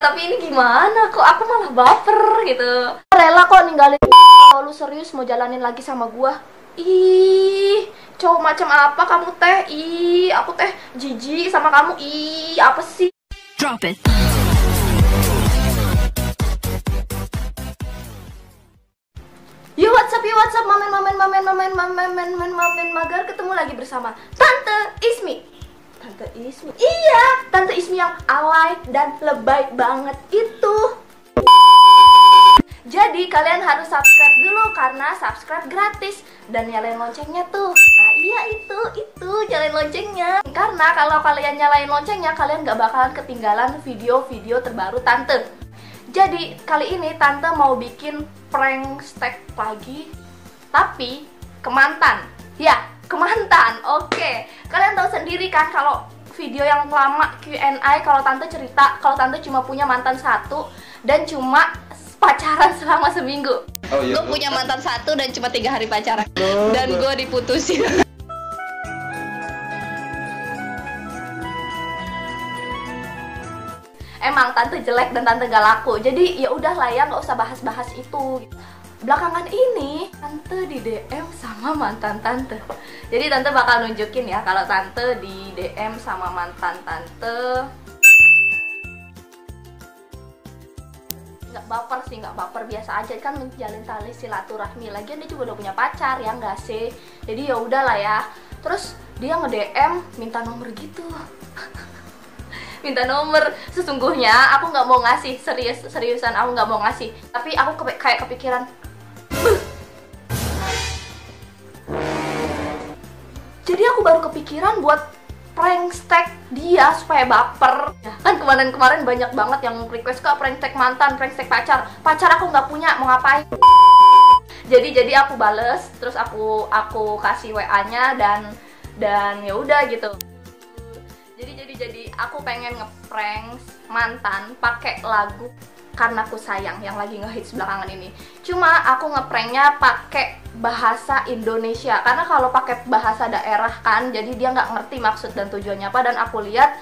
Tapi ini gimana kok aku malah baper gitu. Rela kok ninggalin kalau lu serius mau jalanin lagi sama gua. Ih, cowok macam apa kamu teh? Ih, aku teh jijik sama kamu. Ih, apa sih? Drop it. Yo, what's up, mamen magar, ketemu lagi bersama Tante Ismi. Tante Ismi, iya, Tante Ismi yang alay dan lebay banget itu. Jadi kalian harus subscribe dulu karena subscribe gratis dan nyalain loncengnya tuh. Nah iya itu nyalain loncengnya. Karena kalau kalian nyalain loncengnya, kalian gak bakalan ketinggalan video-video terbaru Tante. Jadi kali ini Tante mau bikin prank stack lagi, tapi ke mantan. Ya, ke mantan. Oke. Kalian tahu sendiri kan kalau video yang lama Q&A, kalau Tante cerita kalau Tante cuma punya mantan satu dan cuma pacaran selama seminggu. Oh, iya, gue punya mantan satu dan cuma 3 hari pacaran. Dan gue diputusin. Emang Tante jelek dan Tante gak laku. Jadi ya udahlah ya, nggak usah bahas-bahas itu. Belakangan ini Tante di DM sama mantan Tante. Jadi Tante bakal nunjukin ya kalau Tante di DM sama mantan Tante. Nggak baper sih, nggak baper, biasa aja kan, menjalin tali silaturahmi. Lagian dia juga udah punya pacar ya nggak sih. Jadi ya udahlah ya. Terus dia nge-DM minta nomor gitu. Minta nomor. Sesungguhnya aku nggak mau ngasih, seriusan aku nggak mau ngasih. Tapi aku kayak kepikiran. Jadi aku baru kepikiran buat prank stack dia supaya baper. Kan kemarin banyak banget yang request, Kak, prank stack mantan, prank stack pacar. Pacar aku nggak punya, mau ngapain? Jadi aku bales, terus aku kasih WA-nya dan ya udah gitu. Jadi aku pengen ngeprank mantan pakai lagu Karena Ku Sayang yang lagi ngehits belakangan ini. Cuma aku ngepranknya pakai bahasa Indonesia karena kalau pakai bahasa daerah kan, jadi dia nggak ngerti maksud dan tujuannya apa. Dan aku lihat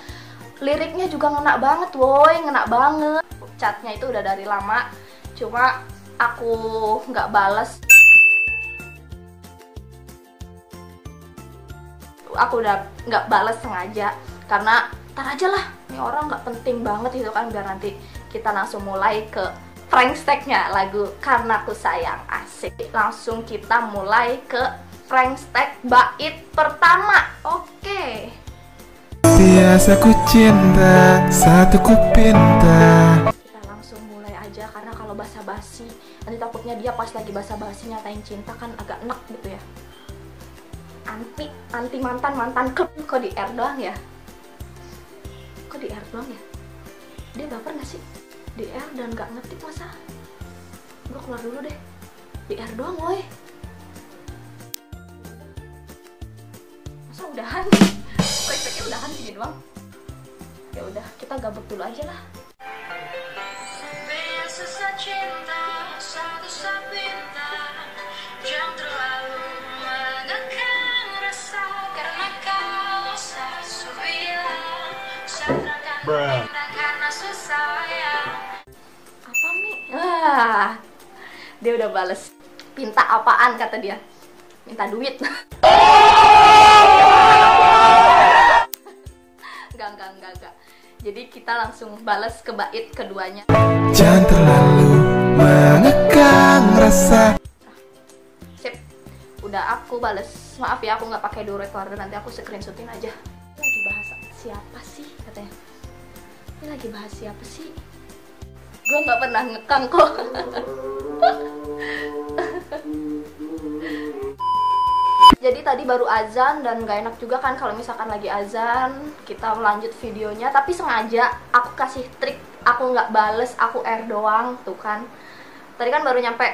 liriknya juga ngena banget, woi, ngena banget. Chatnya itu udah dari lama, cuma aku nggak bales. Aku udah nggak bales sengaja karena ntar aja lah, ini orang nggak penting banget gitu kan, biar nanti kita langsung mulai ke prank stack-nya lagu Karena Ku Sayang. Asik. Langsung kita mulai ke prank stack bait pertama. Oke. Biasa ku cinta, satu ku pinta. Kita langsung mulai aja karena kalau basa-basi nanti takutnya dia pas lagi basa-basi nyatain cinta kan agak enak gitu ya. Anti mantan kok di R doang ya? Kok di R doang ya? Dia baper gak sih? Di R dan gak ngetik masa? Gue keluar dulu deh. Di R doang woi. Masa udahan? Prakteknya udahan gini doang? Ya udah, kita gabut dulu aja lah. Apa Mi? Dia udah bales. Minta apaan kata dia? Minta duit. Enggak. Jadi kita langsung bales ke bait keduanya. Jangan terlalu mengekang rasa. Sip. Udah aku bales. Maaf ya aku nggak pakai duo recorder, nanti aku screenshotin aja. Lagi bahas siapa sih katanya? Ini lagi bahas siapa sih? Gue nggak pernah ngekang kok. Jadi tadi baru azan dan gak enak juga kan kalau misalkan lagi azan kita melanjut videonya. Tapi sengaja aku kasih trik, aku nggak bales, aku R doang tuh kan. Tadi kan baru nyampe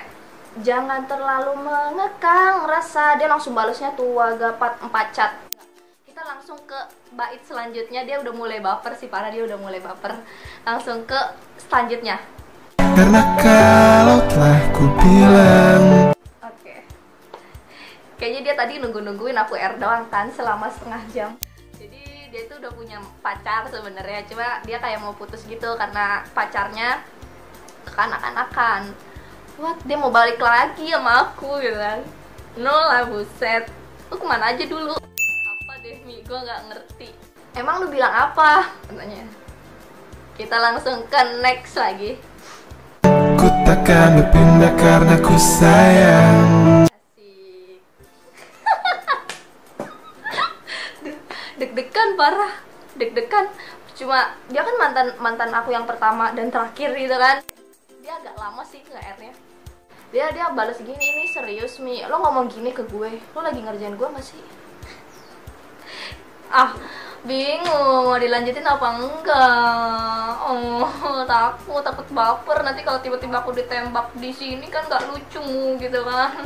jangan terlalu mengekang rasa, dia langsung balesnya tuh wagapat 4 cat. Kita langsung ke bait selanjutnya, dia udah mulai baper sih, parah, dia udah mulai baper. Langsung ke selanjutnya. Karena kalau telah ku bilang. Oke. Kayaknya dia tadi nungguin aku R doang kan selama setengah jam. Jadi dia itu udah punya pacar sebenarnya, cuma dia kayak mau putus gitu karena pacarnya kekanak-kanakan. What, dia mau balik lagi sama aku gitu kan. No lah, buset, lu kemana aja dulu? Apa Demi, gue nggak ngerti. Emang lu bilang apa? Katanya. Kita langsung ke next lagi. Ku takkan berpindah karena ku sayang. Asik. Deg-degan parah, deg-degan. Cuma dia kan mantan aku yang pertama dan terakhir gitu kan. Dia agak lama sih nge-air-nya. Dia balas gini, ini serius Mi, lo ngomong gini ke gue, lo lagi ngerjain gue masih? Ah, bingung mau dilanjutin apa enggak. Oh, takut baper nanti kalau tiba-tiba aku ditembak di sini kan nggak lucu gitu kan.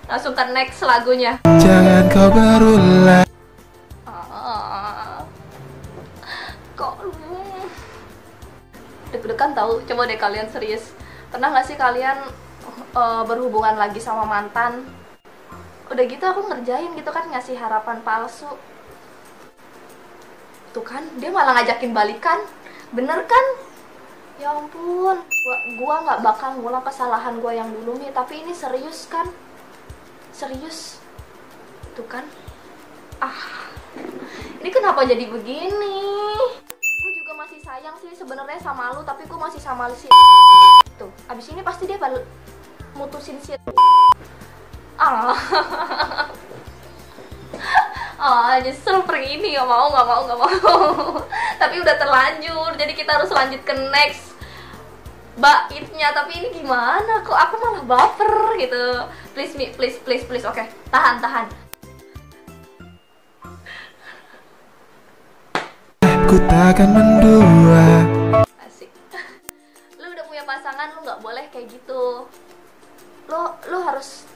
Langsung ke next lagunya. Jangan kau berulang. Kok deg-degan tahu. Coba deh kalian serius, pernah nggak sih kalian berhubungan lagi sama mantan, udah gitu aku ngerjain gitu kan, ngasih harapan palsu. Tuh kan, dia malah ngajakin balikan. Bener kan? Ya ampun, gua nggak bakal ngulang kesalahan gua yang dulu Mi, tapi ini serius kan? Serius. Tuh kan? Ah, ini kenapa jadi begini? Gue juga masih sayang sih sebenarnya sama lu, tapi gue masih sama lu sih. Tuh, abis ini pasti dia mutusin si ah. Nyesel pergi ini, nggak mau. Tapi udah terlanjur, jadi kita harus lanjut ke next baitnya. Tapi ini gimana? Kok aku malah baper gitu? Please Mi, please. Oke, tahan. Ku takkan mendua. Asik. Lu udah punya pasangan, lu nggak boleh kayak gitu. Lu harus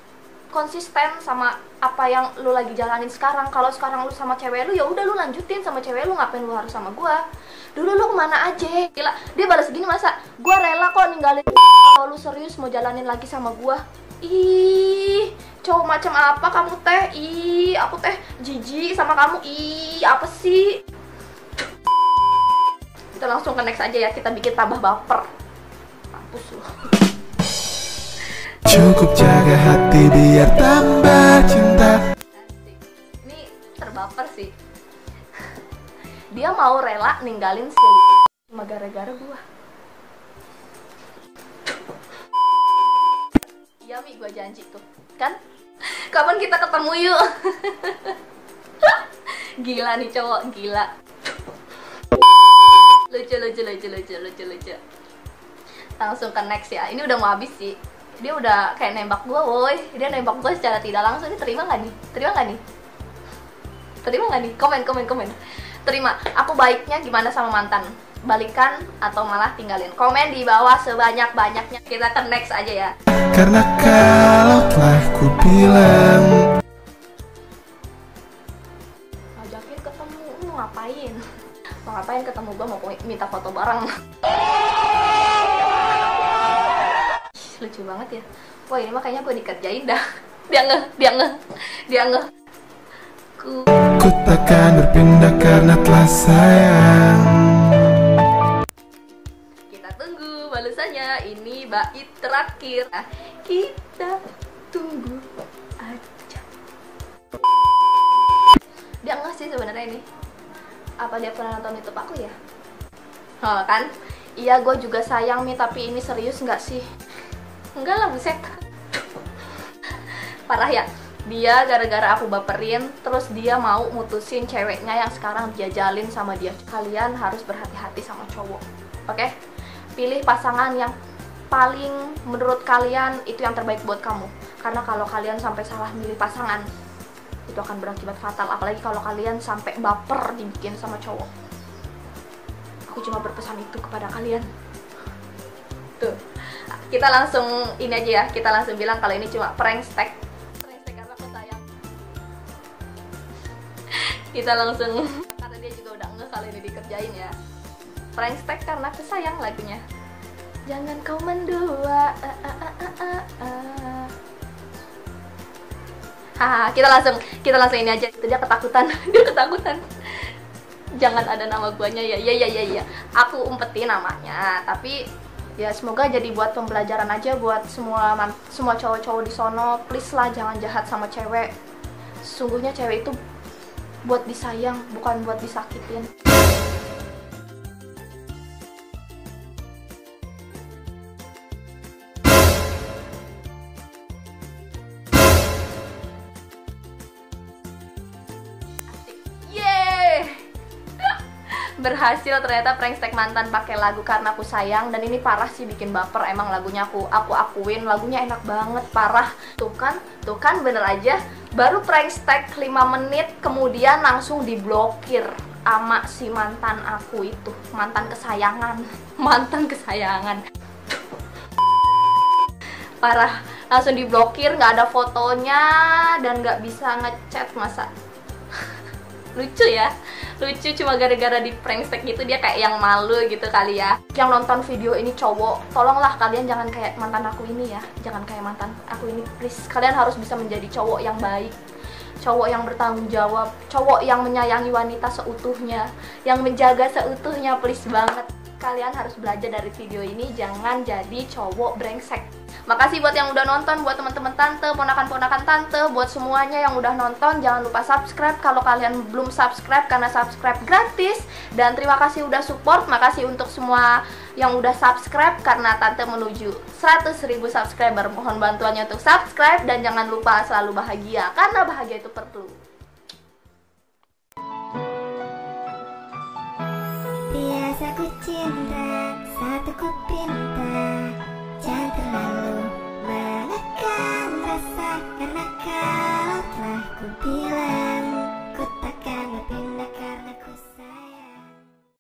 konsisten sama apa yang lu lagi jalanin sekarang. Kalau sekarang lu sama cewek lu, ya udah lu lanjutin sama cewek lu, ngapain lu harus sama gua? Dulu lu kemana aja? Gila, dia balas gini, masa gua rela kok ninggalin kalau lu serius mau jalanin lagi sama gua. Ih, cowok macam apa kamu teh? Ih, aku teh jijik sama kamu. Ih, apa sih? Kita langsung ke next aja ya, kita bikin tambah baper. Mampus lu. Cukup jaga hati biar tambah cinta. Asik. Ini terbaper sih. Dia mau rela ninggalin si cuma gara-gara gua. Iya Mi, gua janji tuh kan. Kapan kita ketemu yuk? Gila nih cowok, gila. Lucu. Langsung ke next ya. Ini udah mau habis sih. Dia udah kayak nembak gue, woi. Dia nembak gue secara tidak langsung. Ini terima nggak nih? Komen. Terima. Aku baiknya gimana sama mantan? Balikan atau malah tinggalin? Komen di bawah sebanyak-banyaknya. Kita ke next aja ya. Karena kalau telah ku bilang, Ngajakin ketemu, lu ngapain? Mau ngapain ketemu gue? Mau minta foto bareng. Lucu banget ya. Wah, ini mah kayaknya gue dikerjain dah. Dia ngeh. ku takkan berpindah karena telah sayang. Kita tunggu balasannya. Ini bait terakhir. Nah, kita tunggu aja. Dia ngeh sih sebenarnya ini. Apa dia pernah nonton YouTube aku ya? Oh kan? Iya, gue juga sayang Mi, tapi ini serius nggak sih? Enggak lah, buset. Parah ya. Dia gara-gara aku baperin, terus dia mau mutusin ceweknya yang sekarang dia jalin sama dia. Kalian harus berhati-hati sama cowok, oke? Pilih pasangan yang paling menurut kalian itu yang terbaik buat kamu. Karena kalau kalian sampai salah milih pasangan, itu akan berakibat fatal. Apalagi kalau kalian sampai baper dibikin sama cowok. Aku cuma berpesan itu kepada kalian. Tuh, kita langsung ini aja ya, kita langsung bilang kalau ini cuma prank stack karena aku sayang. Kita langsung, karena dia juga udah nge kalau ini dikerjain ya. Prank stack karena aku sayang lagunya. Jangan kau mendua. Haha, kita langsung ini aja. Itu dia ketakutan. Jangan ada nama guanya ya. Ya. Aku umpetin namanya. Tapi ya semoga jadi buat pembelajaran aja buat semua cowok-cowok di sono. Please lah jangan jahat sama cewek. Sesungguhnya cewek itu buat disayang, bukan buat disakitin. Berhasil ternyata prankster mantan pakai lagu Karena Aku Sayang. Dan ini parah sih, bikin baper. Emang lagunya aku akuin lagunya enak banget, parah. Tuh kan bener aja. Baru prankster 5 menit kemudian langsung diblokir sama si mantan aku itu, mantan kesayangan. Parah, langsung diblokir, nggak ada fotonya dan nggak bisa ngechat. Masa lucu ya, lucu cuma gara-gara di prankster gitu dia kayak yang malu gitu kali ya. Yang nonton video ini cowok, tolonglah kalian jangan kayak mantan aku ini ya, jangan kayak mantan aku ini please. Kalian harus bisa menjadi cowok yang baik, cowok yang bertanggung jawab, cowok yang menyayangi wanita seutuhnya, yang menjaga seutuhnya, please banget. Kalian harus belajar dari video ini, jangan jadi cowok brengsek. Makasih buat yang udah nonton, buat teman-teman tante, ponakan-ponakan tante, buat semuanya yang udah nonton. Jangan lupa subscribe kalau kalian belum subscribe, karena subscribe gratis. Dan terima kasih udah support, makasih untuk semua yang udah subscribe, karena tante menuju 100.000 subscriber. Mohon bantuannya untuk subscribe, dan jangan lupa selalu bahagia, karena bahagia itu perlu. Biasa ku cinta, satu ku pinta, jangan terlalu menekan rasa, karena kalau telah ku bilang